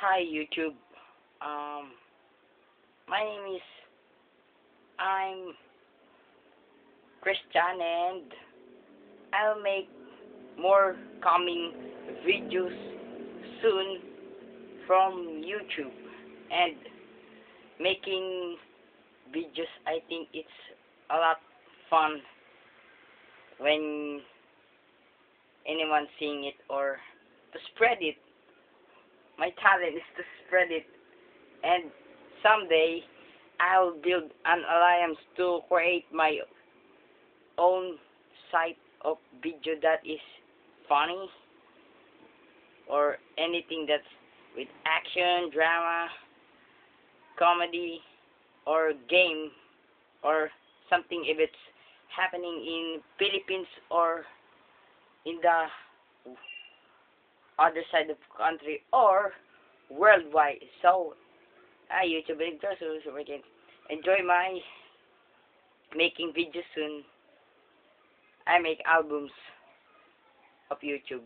Hi YouTube. Um, my name is I'm Christian, and I'll make more coming videos soon from YouTube. And making videos, I think it's a lot fun when anyone seeing it, or to spread it. My talent is to spread it, and someday I'll build an alliance to create my own site of video that is funny, or anything that's with action, drama, comedy, or game, or something if it's happening in Philippines or in the other side of the country or worldwide. So YouTube so we can enjoy my making videos soon. I make albums of YouTube.